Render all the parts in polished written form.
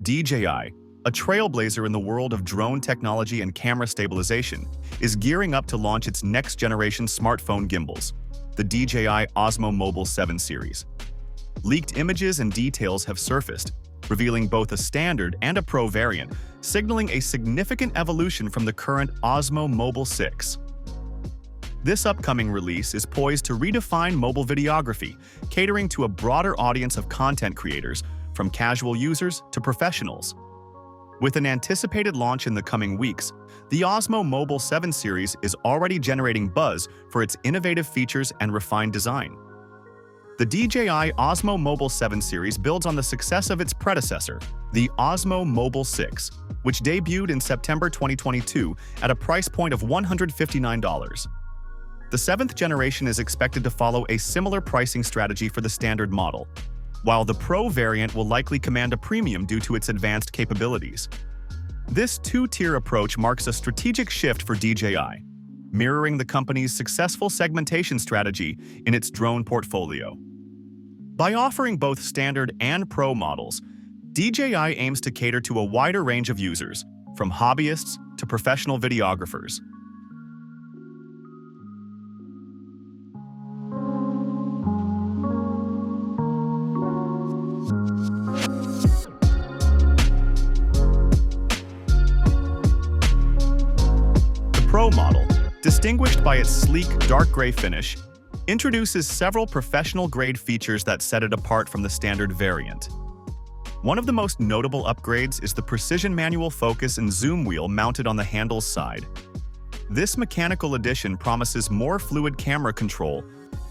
DJI, a trailblazer in the world of drone technology and camera stabilization, is gearing up to launch its next-generation smartphone gimbals, the DJI OSMO Mobile 7 series. Leaked images and details have surfaced, revealing both a standard and a Pro variant, signaling a significant evolution from the current OSMO Mobile 6. This upcoming release is poised to redefine mobile videography, catering to a broader audience of content creators, from casual users to professionals. With an anticipated launch in the coming weeks, the OSMO Mobile 7 series is already generating buzz for its innovative features and refined design. The DJI OSMO Mobile 7 series builds on the success of its predecessor, the OSMO Mobile 6, which debuted in September 2022 at a price point of $159. The seventh generation is expected to follow a similar pricing strategy for the standard model, while the Pro variant will likely command a premium due to its advanced capabilities. This two-tier approach marks a strategic shift for DJI, mirroring the company's successful segmentation strategy in its drone portfolio. By offering both standard and Pro models, DJI aims to cater to a wider range of users, from hobbyists to professional videographers. Pro model, distinguished by its sleek, dark gray finish, introduces several professional-grade features that set it apart from the standard variant. One of the most notable upgrades is the precision manual focus and zoom wheel mounted on the handle's side. This mechanical addition promises more fluid camera control,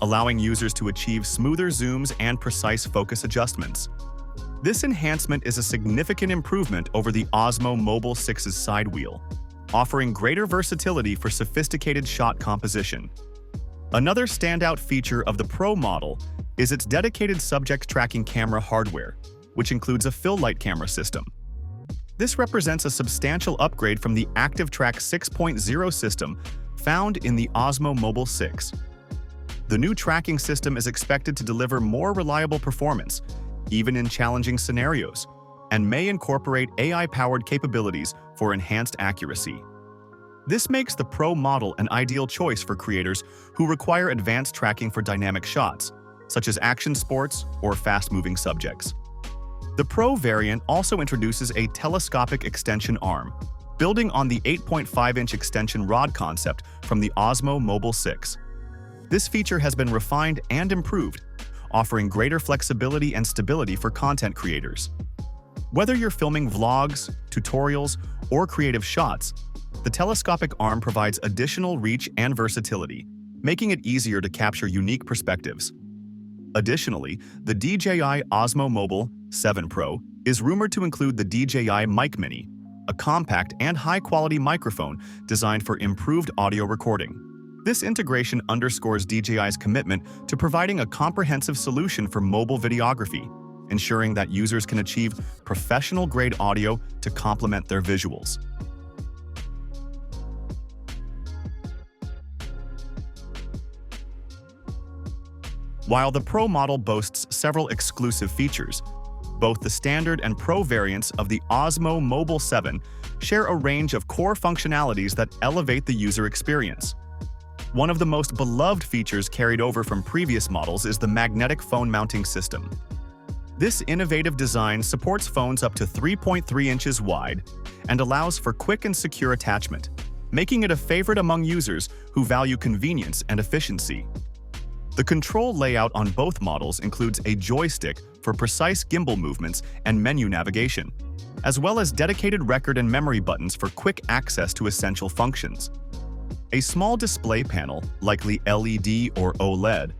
allowing users to achieve smoother zooms and precise focus adjustments. This enhancement is a significant improvement over the OSMO Mobile 6's side wheel, offering greater versatility for sophisticated shot composition. Another standout feature of the Pro model is its dedicated subject tracking camera hardware, which includes a fill light camera system. This represents a substantial upgrade from the ActiveTrack 6.0 system found in the OSMO Mobile 6. The new tracking system is expected to deliver more reliable performance, even in challenging scenarios, and may incorporate AI-powered capabilities for enhanced accuracy. This makes the Pro model an ideal choice for creators who require advanced tracking for dynamic shots, such as action sports or fast-moving subjects. The Pro variant also introduces a telescopic extension arm, building on the 8.5-inch extension rod concept from the OSMO Mobile 6. This feature has been refined and improved, offering greater flexibility and stability for content creators. Whether you're filming vlogs, tutorials, or creative shots, the telescopic arm provides additional reach and versatility, making it easier to capture unique perspectives. Additionally, the DJI OSMO Mobile 7 Pro is rumored to include the DJI Mic Mini, a compact and high-quality microphone designed for improved audio recording. This integration underscores DJI's commitment to providing a comprehensive solution for mobile videography, ensuring that users can achieve professional-grade audio to complement their visuals. While the Pro model boasts several exclusive features, both the standard and Pro variants of the OSMO Mobile 7 share a range of core functionalities that elevate the user experience. One of the most beloved features carried over from previous models is the magnetic phone mounting system. This innovative design supports phones up to 3.3 inches wide and allows for quick and secure attachment, making it a favorite among users who value convenience and efficiency. The control layout on both models includes a joystick for precise gimbal movements and menu navigation, as well as dedicated record and memory buttons for quick access to essential functions. A small display panel, likely LED or OLED,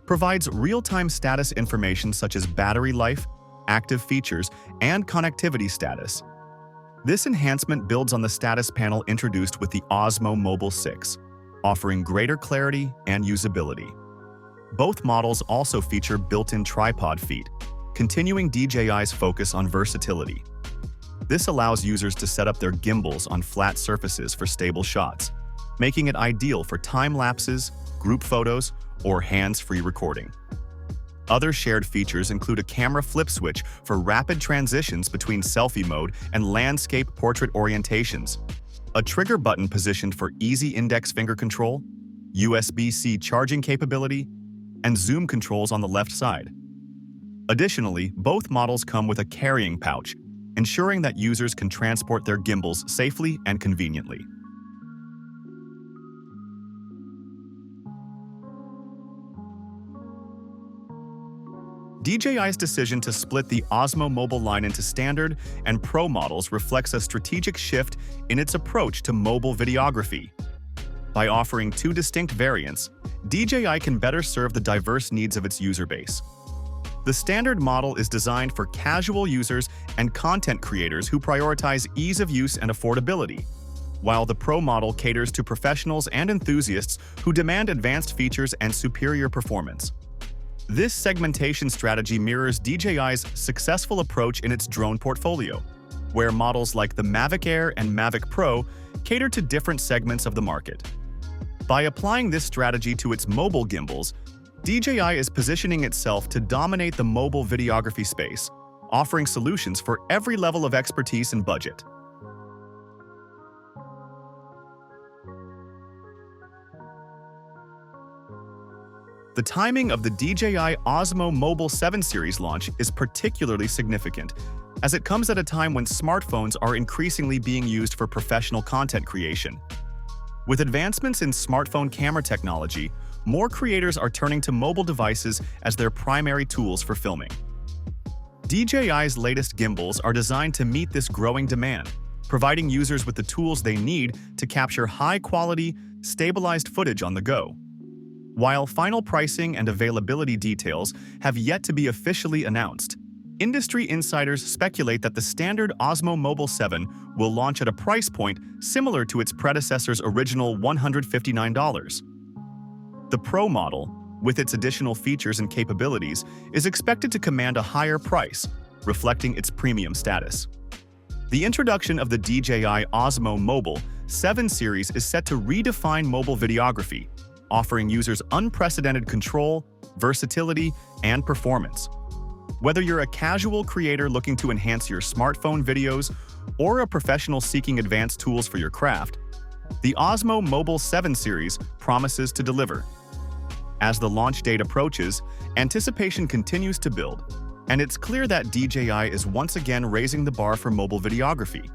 provides real-time status information such as battery life, active features, and connectivity status. This enhancement builds on the status panel introduced with the OSMO Mobile 6, offering greater clarity and usability. Both models also feature built-in tripod feet, continuing DJI's focus on versatility. This allows users to set up their gimbals on flat surfaces for stable shots, making it ideal for time lapses, group photos, or hands-free recording. Other shared features include a camera flip switch for rapid transitions between selfie mode and landscape portrait orientations, a trigger button positioned for easy index finger control, USB-C charging capability, and zoom controls on the left side. Additionally, both models come with a carrying pouch, ensuring that users can transport their gimbals safely and conveniently. DJI's decision to split the Osmo Mobile line into standard and Pro models reflects a strategic shift in its approach to mobile videography. By offering two distinct variants, DJI can better serve the diverse needs of its user base. The standard model is designed for casual users and content creators who prioritize ease of use and affordability, while the Pro model caters to professionals and enthusiasts who demand advanced features and superior performance. This segmentation strategy mirrors DJI's successful approach in its drone portfolio, where models like the Mavic Air and Mavic Pro cater to different segments of the market. By applying this strategy to its mobile gimbals, DJI is positioning itself to dominate the mobile videography space, offering solutions for every level of expertise and budget. The timing of the DJI OSMO Mobile 7 series launch is particularly significant, as it comes at a time when smartphones are increasingly being used for professional content creation. With advancements in smartphone camera technology, more creators are turning to mobile devices as their primary tools for filming. DJI's latest gimbals are designed to meet this growing demand, providing users with the tools they need to capture high-quality, stabilized footage on the go. While final pricing and availability details have yet to be officially announced, industry insiders speculate that the standard Osmo Mobile 7 will launch at a price point similar to its predecessor's original $159. The Pro model, with its additional features and capabilities, is expected to command a higher price, reflecting its premium status. The introduction of the DJI Osmo Mobile 7 series is set to redefine mobile videography, offering users unprecedented control, versatility, and performance. Whether you're a casual creator looking to enhance your smartphone videos or a professional seeking advanced tools for your craft, the Osmo Mobile 7 series promises to deliver. As the launch date approaches, anticipation continues to build, and it's clear that DJI is once again raising the bar for mobile videography.